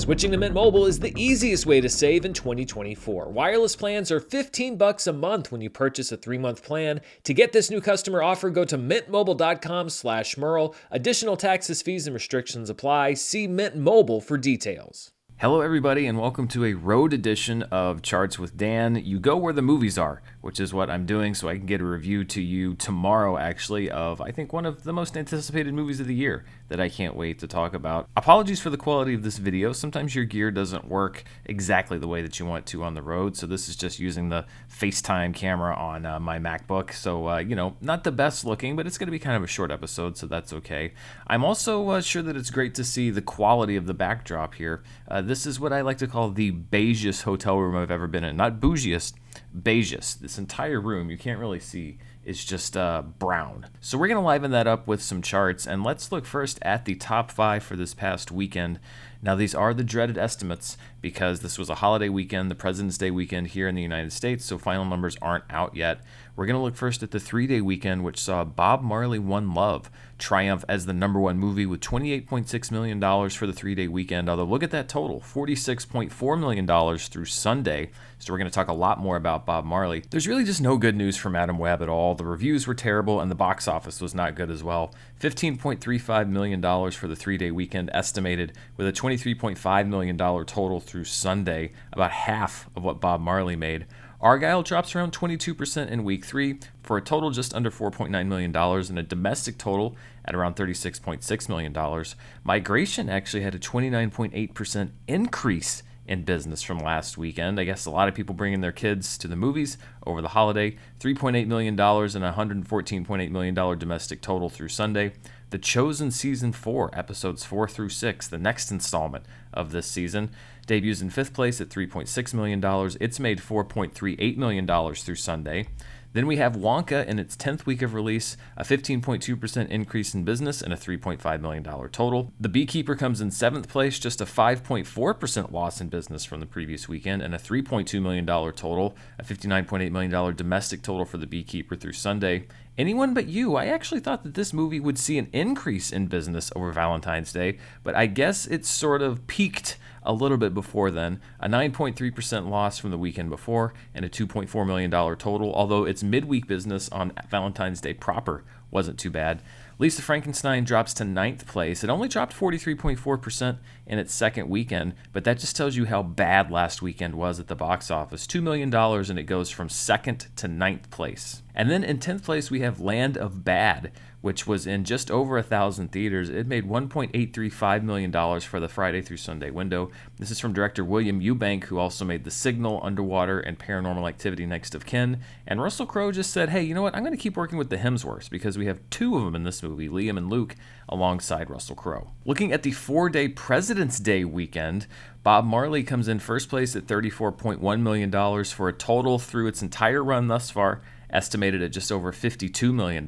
Switching to Mint Mobile is the easiest way to save in 2024. Wireless plans are $15 a month when you purchase a 3-month plan. To get this new customer offer, go to mintmobile.com/Murrell. Additional taxes, fees, and restrictions apply. See Mint Mobile for details. Hello everybody and welcome to a road edition of Charts with Dan. You go where the movies are, which is what I'm doing so I can get a review to you tomorrow actually of I think one of the most anticipated movies of the year that I can't wait to talk about. Apologies for the quality of this video. Sometimes your gear doesn't work exactly the way that you want to on the road, so this is just using the FaceTime camera on my MacBook. So, not the best looking, but it's going to be kind of a short episode, so that's okay. I'm also sure that it's great to see the quality of the backdrop here. This is what I like to call the beigest hotel room I've ever been in. Not bougiest, beigest. This entire room, you can't really see, is just brown. So we're going to liven that up with some charts, and let's look first at the top 5 for this past weekend. Now, these are the dreaded estimates because this was a holiday weekend, the President's Day weekend here in the United States, so final numbers aren't out yet. We're going to look first at the 3-day weekend, which saw Bob Marley One Love triumph as the #1 movie with $28.6 million for the 3-day weekend. Although, look at that total, $46.4 million through Sunday. So we're going to talk a lot more about Bob Marley. There's really just no good news for Madam Web at all. The reviews were terrible, and the box office was not good as well. $15.35 million for the 3-day weekend estimated, with a $23.5 million total through Sunday, about half of what Bob Marley made. Argyle drops around 22% in week 3 for a total just under $4.9 million and a domestic total at around $36.6 million. Migration actually had a 29.8% increase in business from last weekend. I guess a lot of people bringing their kids to the movies over the holiday. $3.8 million and $114.8 million domestic total through Sunday. The Chosen Season 4, episodes 4 through 6, the next installment of this season, debuts in 5th place at $3.6 million. It's made $4.38 million through Sunday. Then we have Wonka in its 10th week of release, a 15.2% increase in business and a $3.5 million total. The Beekeeper comes in 7th place, just a 5.4% loss in business from the previous weekend and a $3.2 million total, a $59.8 million domestic total for The Beekeeper through Sunday. Anyone But You, I actually thought that this movie would see an increase in business over Valentine's Day, but I guess it sort of peaked a little bit before then, a 9.3% loss from the weekend before, and a $2.4 million total, although its midweek business on Valentine's Day proper wasn't too bad. Lisa Frankenstein drops to 9th place. It only dropped 43.4% in its second weekend, but that just tells you how bad last weekend was at the box office. $2 million, and it goes from 2nd to 9th place. And then in 10th place, we have Land of Bad, which was in just over 1,000 theaters. It made $1.835 million for the Friday through Sunday window. This is from director William Eubank, who also made The Signal, Underwater, and Paranormal Activity Next of Kin. And Russell Crowe just said, hey, you know what? I'm going to keep working with the Hemsworths because we have 2 of them in this movie, Liam and Luke, alongside Russell Crowe. Looking at the 4-day President's Day weekend, Bob Marley comes in 1st place at $34.1 million for a total through its entire run thus far, estimated at just over $52 million.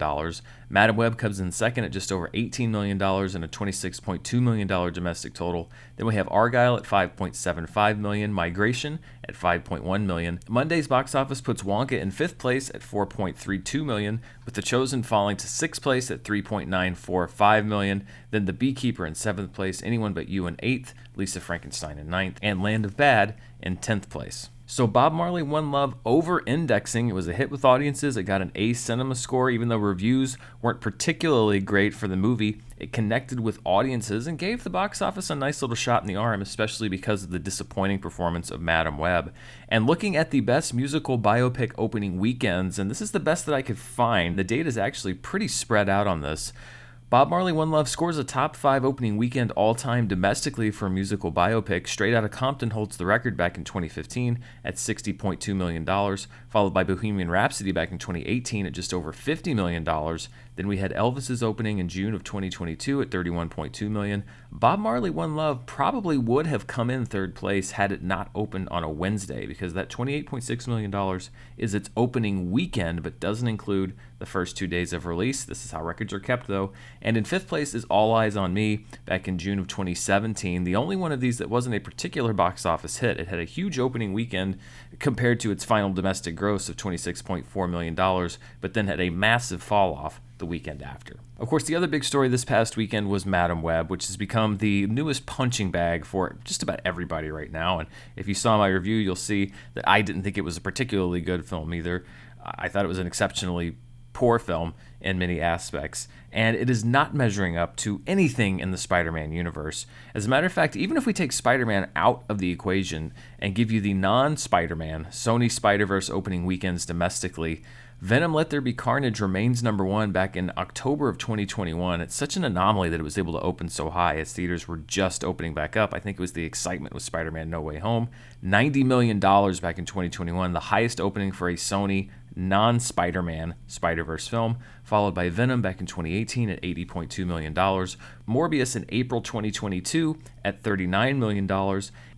Madam Web comes in 2nd at just over $18 million and a $26.2 million domestic total. Then we have Argyle at $5.75 million, Migration at $5.1 million. Monday's box office puts Wonka in 5th place at $4.32 million, with The Chosen falling to 6th place at $3.945 million. Then The Beekeeper in 7th place, Anyone But You in 8th, Lisa Frankenstein in 9th, and Land of Bad in 10th place. So Bob Marley One Love over-indexing. It was a hit with audiences. It got an A cinema score, even though reviews weren't particularly great for the movie. It connected with audiences and gave the box office a nice little shot in the arm, especially because of the disappointing performance of Madam Web. And looking at the best musical biopic opening weekends, and this is the best that I could find, the data is actually pretty spread out on this. Bob Marley One Love scores a top 5 opening weekend all-time domestically for a musical biopic. Straight Outta Compton holds the record back in 2015 at $60.2 million, followed by Bohemian Rhapsody back in 2018 at just over $50 million. Then we had Elvis's opening in June of 2022 at $31.2 million. Bob Marley One Love probably would have come in 3rd place had it not opened on a Wednesday, because that $28.6 million is its opening weekend, but doesn't include the first 2 days of release. This is how records are kept, though. And in 5th place is All Eyes on Me back in June of 2017. The only one of these that wasn't a particular box office hit. It had a huge opening weekend compared to its final domestic gross of $26.4 million, but then had a massive fall off the weekend after. Of course, the other big story this past weekend was Madam Web, which has become the newest punching bag for just about everybody right now. And if you saw my review, you'll see that I didn't think it was a particularly good film either. I thought it was an exceptionally poor film in many aspects, and it is not measuring up to anything in the Spider-Man universe. As a matter of fact, even if we take Spider-Man out of the equation and give you the non-Spider-Man Sony Spider-Verse opening weekends domestically, Venom Let There Be Carnage remains number one back in October of 2021. It's such an anomaly that it was able to open so high as theaters were just opening back up. I think it was the excitement with Spider-Man No Way Home. $90 million back in 2021, the highest opening for a Sony non-Spider-Man Spider-Verse film, followed by Venom back in 2018 at $80.2 million, Morbius in April 2022 at $39 million,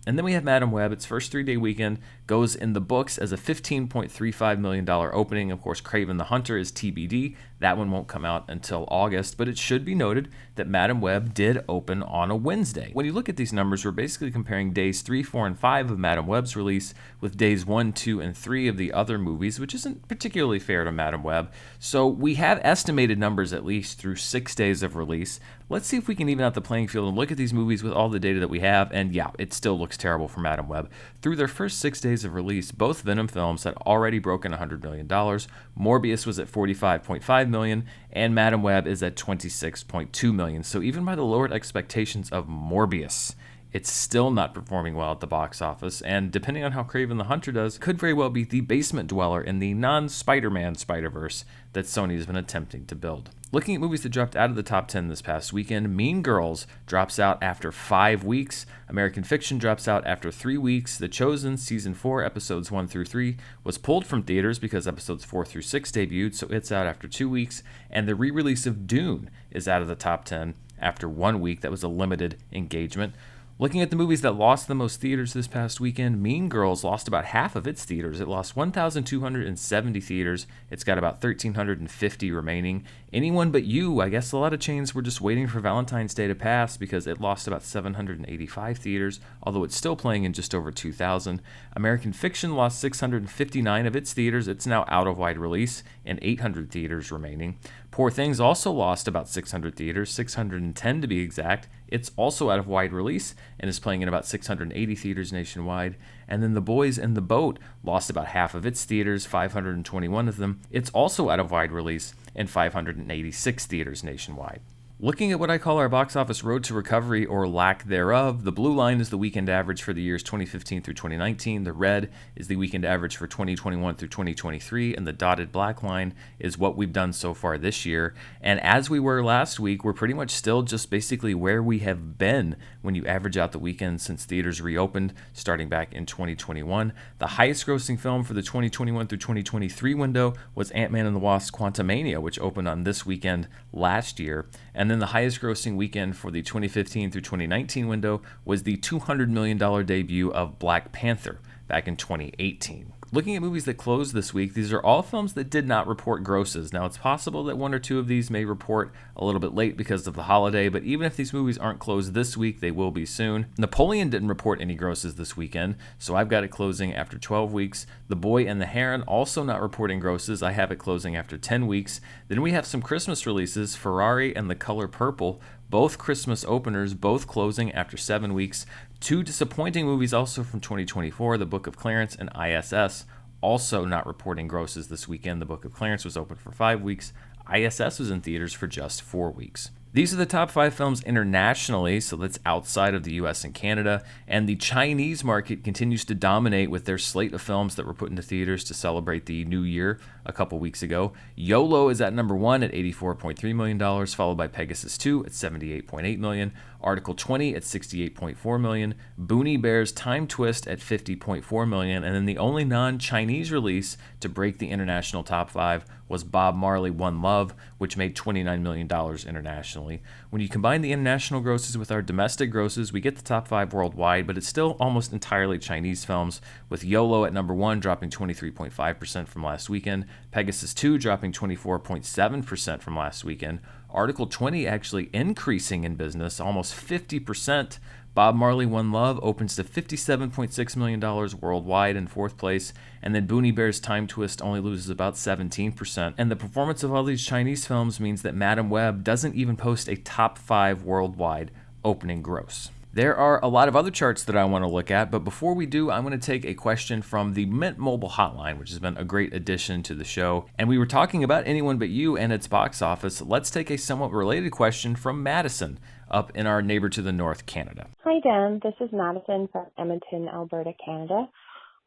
and then we have Madam Web. Its first 3-day weekend goes in the books as a $15.35 million opening. Of course, Kraven the Hunter is TBD. That one won't come out until August, but it should be noted that Madam Web did open on a Wednesday. When you look at these numbers, we're basically comparing days 3, 4, and 5 of Madam Web's release with days 1, 2, and 3 of the other movies, which isn't particularly fair to Madam Web. So we have estimated numbers at least through 6 days of release. Let's see if we can even out the playing field and look at these movies with all the data that we have, and yeah, it still looks terrible for Madam Web. Through their first 6 days of release, both Venom films had already broken $100 million. Morbius was at $45.5 million, and Madam Web is at $26.2 million. So even by the lowered expectations of Morbius, it's still not performing well at the box office, and depending on how Kraven the Hunter does, could very well be the basement dweller in the non-Spider-Man Spider-Verse that Sony has been attempting to build. Looking at movies that dropped out of the top 10 this past weekend, Mean Girls drops out after 5 weeks, American Fiction drops out after 3 weeks, The Chosen Season 4, Episodes 1 through 3 was pulled from theaters because Episodes 4 through 6 debuted, so it's out after 2 weeks, and the re-release of Dune is out of the top 10 after 1 week. That was a limited engagement. Looking at the movies that lost the most theaters this past weekend, Mean Girls lost about half of its theaters. It lost 1,270 theaters. It's got about 1,350 remaining. Anyone But You, I guess a lot of chains were just waiting for Valentine's Day to pass because it lost about 785 theaters, although it's still playing in just over 2,000. American Fiction lost 659 of its theaters. It's now out of wide release and 800 theaters remaining. Poor Things also lost about 600 theaters, 610 to be exact. It's also out of wide release and is playing in about 680 theaters nationwide. And then The Boys in the Boat lost about half of its theaters, 521 of them. It's also out of wide release and 586 theaters nationwide. Looking at what I call our box office road to recovery or lack thereof, the blue line is the weekend average for the years 2015 through 2019, the red is the weekend average for 2021 through 2023, and the dotted black line is what we've done so far this year. And as we were last week, we're pretty much still just basically where we have been when you average out the weekend since theaters reopened starting back in 2021. The highest grossing film for the 2021 through 2023 window was Ant-Man and the Wasp: Quantumania, which opened on this weekend last year. And then the highest grossing weekend for the 2015 through 2019 window was the $200 million debut of Black Panther back in 2018. Looking at movies that closed this week, these are all films that did not report grosses. Now, it's possible that 1 or 2 of these may report a little bit late because of the holiday, but even if these movies aren't closed this week, they will be soon. Napoleon didn't report any grosses this weekend, so I've got it closing after 12 weeks. The Boy and the Heron also not reporting grosses. I have it closing after 10 weeks. Then we have some Christmas releases, Ferrari and The Color Purple, both Christmas openers, both closing after 7 weeks. 2 disappointing movies also from 2024, The Book of Clarence and ISS, also not reporting grosses this weekend. The Book of Clarence was open for 5 weeks. ISS was in theaters for just 4 weeks. These are the top 5 films internationally, so that's outside of the US and Canada, and the Chinese market continues to dominate with their slate of films that were put into theaters to celebrate the new year a couple weeks ago. YOLO is at number 1 at $84.3 million, followed by Pegasus 2 at $78.8 million, Article 20 at $68.4 million, Boonie Bears Time Twist at $50.4 million, and then the only non-Chinese release to break the international top 5 was Bob Marley One Love, which made $29 million internationally. When you combine the international grosses with our domestic grosses, we get the top 5 worldwide, but it's still almost entirely Chinese films, with YOLO at number 1 dropping 23.5% from last weekend, Pegasus 2 dropping 24.7% from last weekend, Article 20 actually increasing in business almost 50%, Bob Marley One Love opens to $57.6 million worldwide in fourth place, and then Boonie Bear's Time Twist only loses about 17%. And the performance of all these Chinese films means that Madame Web doesn't even post a top 5 worldwide opening gross. There are a lot of other charts that I want to look at, but before we do, I'm going to take a question from the Mint Mobile hotline, which has been a great addition to the show. And we were talking about Anyone But You and its box office. Let's take a somewhat related question from Madison, up in our neighbor to the north, Canada. Hi, Dan. This is Madison from Edmonton, Alberta, Canada.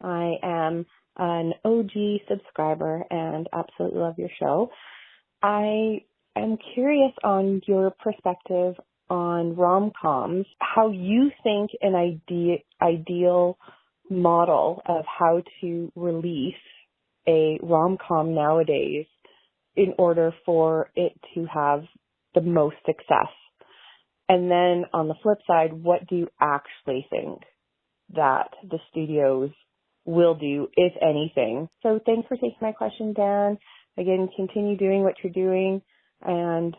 I am an OG subscriber and absolutely love your show. I am curious on your perspective on rom-coms, how you think an ideal model of how to release a rom-com nowadays in order for it to have the most success. And then on the flip side, what do you actually think that the studios will do, if anything? So thanks for taking my question, Dan. Again, continue doing what you're doing, and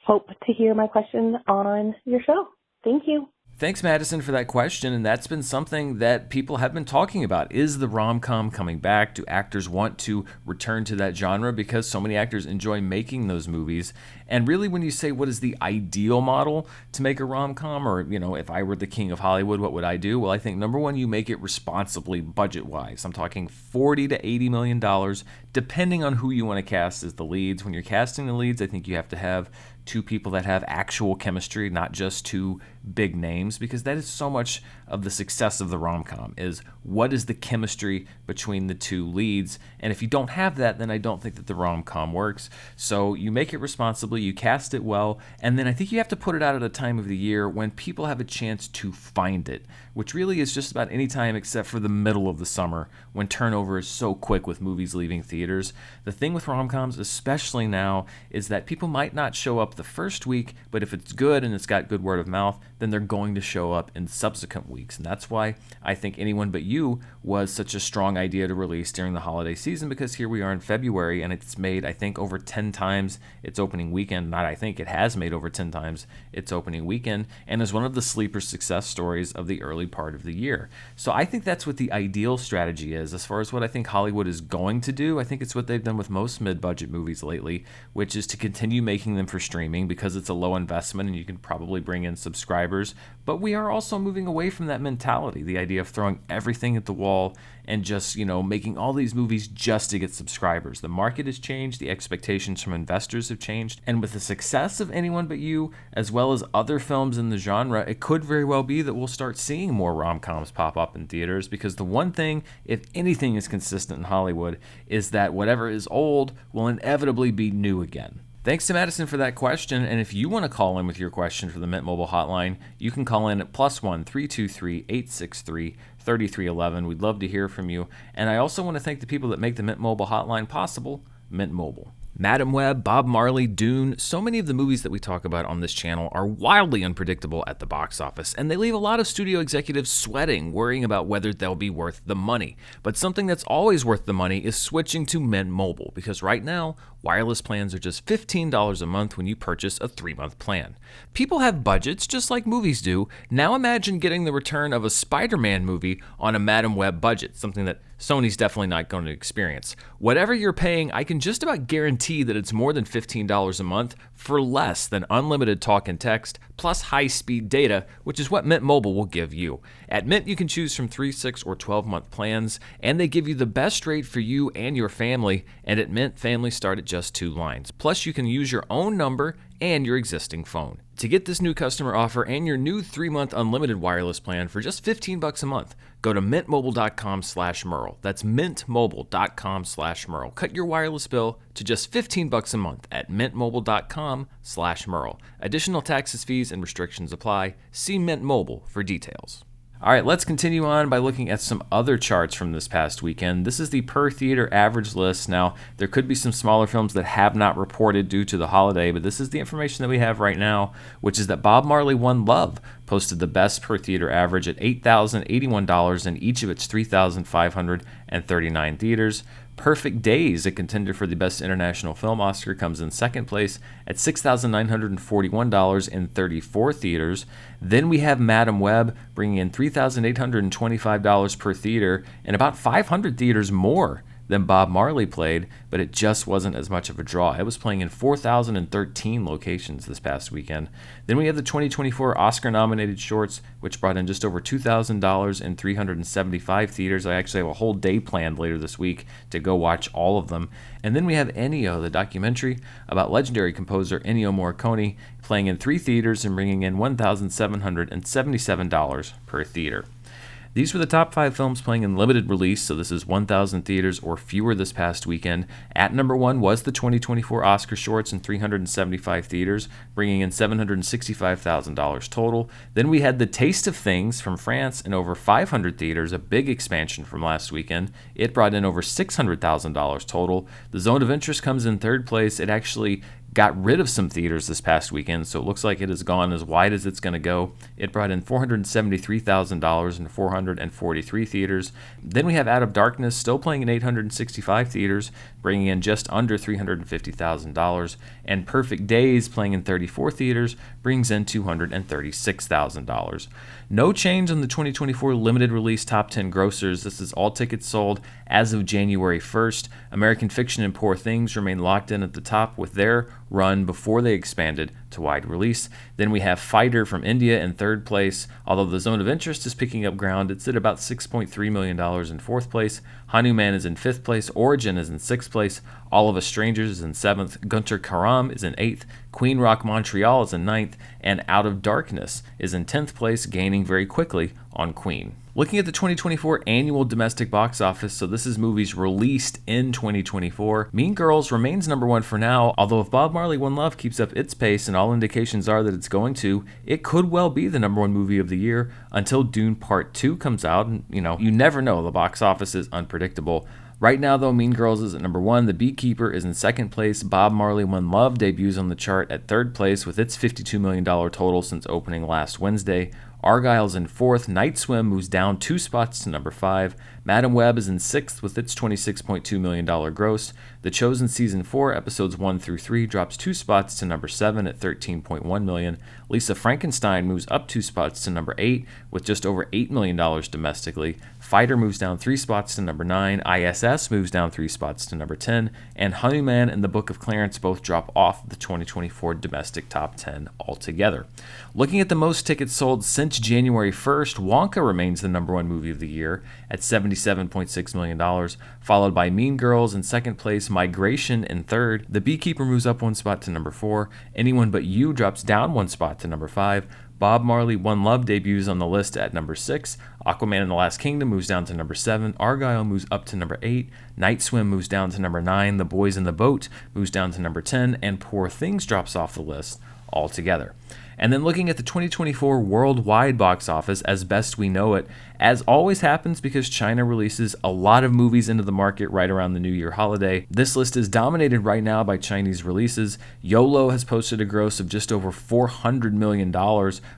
hope to hear my question on your show. Thank you. Thanks, Madison, for that question, and that's been something that people have been talking about. Is the rom-com coming back? Do actors want to return to that genre because so many actors enjoy making those movies? And really, when you say what is the ideal model to make a rom-com, or, if I were the king of Hollywood, what would I do? Well, I think, number one, you make it responsibly budget-wise. I'm talking $40 to $80 million, depending on who you want to cast as the leads. When you're casting the leads, I think you have to have two people that have actual chemistry, not just two big names, because that is so much of the success of the rom-com, is what is the chemistry between the two leads. And if you don't have that, then I don't think that the rom-com works. So you make it responsibly, you cast it well, and then I think you have to put it out at a time of the year when people have a chance to find it, which really is just about any time except for the middle of the summer, when turnover is so quick with movies leaving theaters. The thing with rom-coms, especially now, is that people might not show up the first week, but if it's good and it's got good word of mouth, then they're going to show up in subsequent weeks. And that's why I think Anyone But You was such a strong idea to release during the holiday season, because here we are in February and it's made, I think, over 10 times its opening weekend. Not I think, it has made over 10 times its opening weekend, and is one of the sleeper success stories of the early part of the year. So I think that's what the ideal strategy is. As far as what I think Hollywood is going to do, I think it's what they've done with most mid-budget movies lately, which is to continue making them for streaming because it's a low investment and you can probably bring in subscribers. But we are also moving away from that mentality, the idea of throwing everything at the wall and just, making all these movies just to get subscribers. The market has changed, the expectations from investors have changed, and with the success of Anyone But You, as well as other films in the genre, it could very well be that we'll start seeing more rom-coms pop up in theaters, because the one thing, if anything is consistent in Hollywood, is that whatever is old will inevitably be new again. Thanks to Madison for that question, and if you want to call in with your question for the Mint Mobile hotline, you can call in at +1 323 863 3311. We'd love to hear from you, and I also want to thank the people that make the Mint Mobile hotline possible, Mint Mobile. Madame Web, Bob Marley, Dune, so many of the movies that we talk about on this channel are wildly unpredictable at the box office, and they leave a lot of studio executives sweating, worrying about whether they'll be worth the money. But something that's always worth the money is switching to Mint Mobile, because right now, wireless plans are just $15 a month when you purchase a 3-month plan. People have budgets just like movies do. Now imagine getting the return of a Spider-Man movie on a Madame Web budget, something that Sony's definitely not going to experience. Whatever you're paying, I can just about guarantee that it's more than $15 a month for less than unlimited talk and text, plus high-speed data, which is what Mint Mobile will give you. At Mint, you can choose from 3, 6, or 12-month plans, and they give you the best rate for you and your family, and at Mint, families start at just 2 lines. Plus, you can use your own number and your existing phone. To get this new customer offer and your new 3-month unlimited wireless plan for just $15 a month, go to mintmobile.com/Murrell. That's mintmobile.com/Murrell. Cut your wireless bill to just $15 a month at mintmobile.com/Murrell. Additional taxes, fees, and restrictions apply. See Mint Mobile for details. All right, let's continue on by looking at some other charts from this past weekend. This is the per theater average list. Now, there could be some smaller films that have not reported due to the holiday, but this is the information that we have right now, which is that Bob Marley One Love posted the best per theater average at $8,081 in each of its 3,539 theaters. Perfect Days, a contender for the Best International Film Oscar, comes in second place at $6,941 in 34 theaters. Then we have Madam Web bringing in $3,825 per theater, and about 500 theaters more than Bob Marley played, but it just wasn't as much of a draw. It was playing in 4,013 locations this past weekend. Then we have the 2024 Oscar-nominated shorts, which brought in just over $2,000 in 375 theaters. I actually have a whole day planned later this week to go watch all of them. And then we have Ennio, the documentary about legendary composer Ennio Morricone, playing in 3 theaters and bringing in $1,777 per theater. These were the top 5 films playing in limited release, so this is 1,000 theaters or fewer this past weekend. At number 1 was the 2024 Oscar shorts in 375 theaters, bringing in $765,000 total. Then we had The Taste of Things from France in over 500 theaters, a big expansion from last weekend. It brought in over $600,000 total. The Zone of Interest comes in third place. It actually got rid of some theaters this past weekend, so it looks like it has gone as wide as it's going to go. It brought in $473,000 in 443 theaters. Then we have Out of Darkness still playing in 865 theaters, bringing in just under $350,000. And Perfect Days, playing in 34 theaters, brings in $236,000. No change on the 2024 limited release top 10 grossers. This is all tickets sold as of January 1st. American Fiction and Poor Things remain locked in at the top with their run before they expanded to wide release. Then we have Fighter from India in third place. Although the Zone of Interest is picking up ground, it's at about $6.3 million in fourth place. Hanuman is in fifth place. Origin is in sixth place. All of Us Strangers is in seventh. Gunter Karam is in eighth. Queen Rock Montreal is in ninth. And Out of Darkness is in 10th place, gaining very quickly on Queen. Looking at the 2024 annual domestic box office, so this is movies released in 2024, Mean Girls remains number 1 for now, although if Bob Marley One Love keeps up its pace, and all indications are that it's going to, it could well be the number 1 movie of the year until Dune Part 2 comes out. And, you never know. The box office is unpredictable. Right now, though, Mean Girls is at number 1. The Beekeeper is in second place. Bob Marley One Love debuts on the chart at third place with its $52 million total since opening last Wednesday. Argyle's in fourth. Night Swim moves down 2 spots to number 5. Madam Web is in sixth with its $26.2 million gross. The Chosen Season 4, episodes 1 through 3, drops 2 spots to number 7 at $13.1 million. Lisa Frankenstein moves up 2 spots to number 8 with just over $8 million domestically. Fighter moves down 3 spots to number 9. ISS moves down 3 spots to number 10. And Hanuman and the Book of Clarence both drop off the 2024 domestic top 10 altogether. Looking at the most tickets sold since January 1st, Wonka remains the number 1 movie of the year at $77.6 million, followed by Mean Girls in second place, Migration in third. The Beekeeper moves up 1 spot to number 4. Anyone But You drops down 1 spot to number 5. Bob Marley One Love debuts on the list at number 6. Aquaman and the Last Kingdom moves down to number 7. Argyle moves up to number 8. Night Swim moves down to number 9. The Boys in the Boat moves down to number 10. And Poor Things drops off the list altogether. And then looking at the 2024 worldwide box office as best we know it, as always happens because China releases a lot of movies into the market right around the New Year holiday. This list is dominated right now by Chinese releases. YOLO has posted a gross of just over $400 million,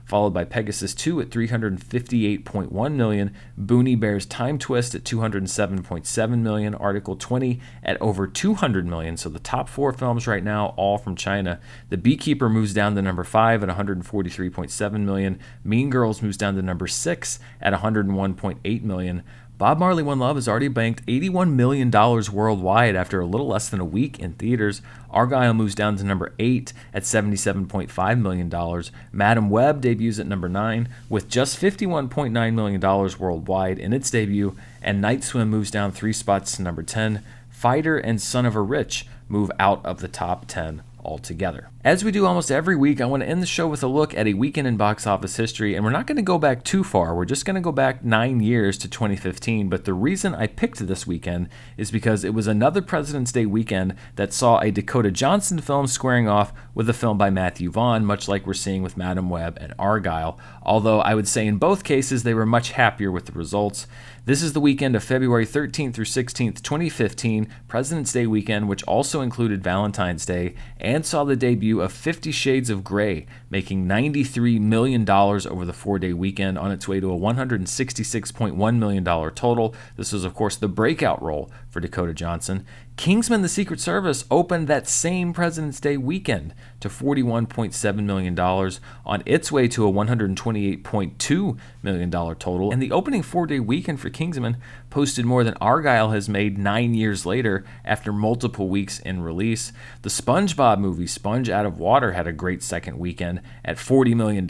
followed by Pegasus 2 at $358.1 million, Boonie Bears Time Twist at $207.7 million, Article 20 at over $200 million. So the top 4 films right now, all from China. The Beekeeper moves down to number 5 at $143.7 million. Mean Girls moves down to number 6 at $101.8 million. Bob Marley One Love has already banked $81 million worldwide after a little less than a week in theaters. Argyle moves down to number 8 at $77.5 million. Madam Web debuts at number 9 with just $51.9 million worldwide in its debut. And Night Swim moves down 3 spots to number 10. Fighter and Son of a Rich move out of the top 10 altogether. As we do almost every week, I want to end the show with a look at a weekend in box office history, and we're not going to go back too far. We're just going to go back 9 years to 2015, but the reason I picked this weekend is because it was another President's Day weekend that saw a Dakota Johnson film squaring off with a film by Matthew Vaughn, much like we're seeing with Madam Web and Argyle, although I would say in both cases they were much happier with the results. This is the weekend of February 13th through 16th, 2015, President's Day weekend, which also included Valentine's Day, and saw the debut of 50 Shades of Grey, making $93 million over the 4-day weekend on its way to a $166.1 million total. This was, of course, the breakout role for Dakota Johnson. Kingsman: The Secret Service opened that same President's Day weekend to $41.7 million on its way to a $128.2 million total. And the opening 4-day weekend for Kingsman posted more than Argylle has made 9 years later after multiple weeks in release. The SpongeBob movie, Sponge Out of Water, had a great second weekend at $40 million.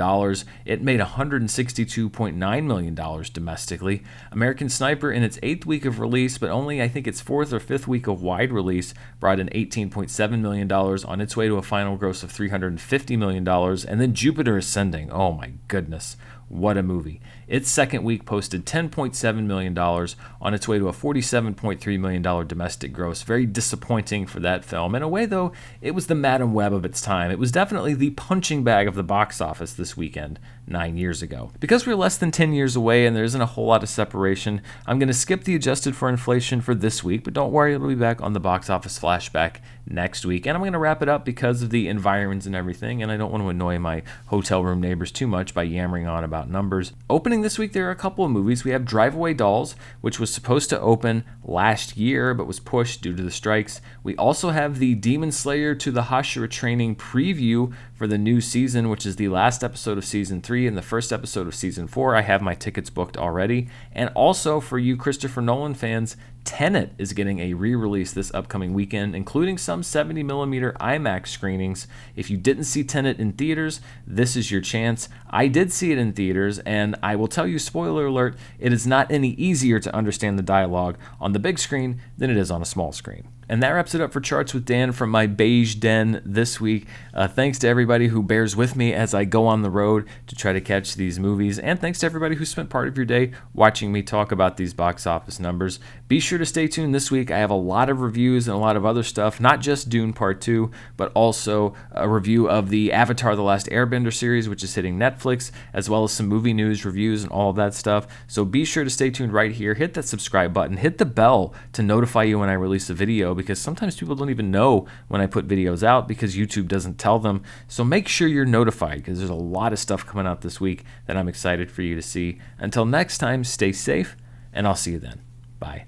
It made $162.9 million domestically. American Sniper, in its 8th week of release, but only I think its 4th or 5th week of wide release, brought in $18.7 million on its way to a final gross of $350 million. And then Jupiter Ascending, oh my goodness, what a movie. Its second week posted $10.7 million on its way to a $47.3 million domestic gross. Very disappointing for that film. In a way, though, it was the Madam Web of its time. It was definitely the punching bag of the box office this weekend 9 years ago. Because we're less than 10 years away and there isn't a whole lot of separation, I'm going to skip the adjusted for inflation for this week, but don't worry, it'll be back on the box office flashback next week. And I'm going to wrap it up because of the environs and everything, and I don't want to annoy my hotel room neighbors too much by yammering on about numbers. Opening this week, there are a couple of movies. We have Drive Away Dolls, which was supposed to open last year but was pushed due to the strikes. We also have the Demon Slayer to the Hashira Training preview for the new season, which is the last episode of season 3 and the first episode of season 4. I have my tickets booked already. And also for you Christopher Nolan fans, Tenet is getting a re-release this upcoming weekend, including some 70mm IMAX screenings. If you didn't see Tenet in theaters, this is your chance. I did see it in theaters, and I will tell you, spoiler alert, it is not any easier to understand the dialogue on the big screen than it is on a small screen. And that wraps it up for Charts with Dan from my beige den this week. Thanks to everybody who bears with me as I go on the road to try to catch these movies. And thanks to everybody who spent part of your day watching me talk about these box office numbers. Be sure to stay tuned this week. I have a lot of reviews and a lot of other stuff, not just Dune Part 2, but also a review of the Avatar: The Last Airbender series, which is hitting Netflix, as well as some movie news, reviews, and all of that stuff. So be sure to stay tuned right here. Hit that subscribe button. Hit the bell to notify you when I release a video, because sometimes people don't even know when I put videos out because YouTube doesn't tell them. So make sure you're notified, because there's a lot of stuff coming out this week that I'm excited for you to see. Until next time, stay safe, and I'll see you then. Bye.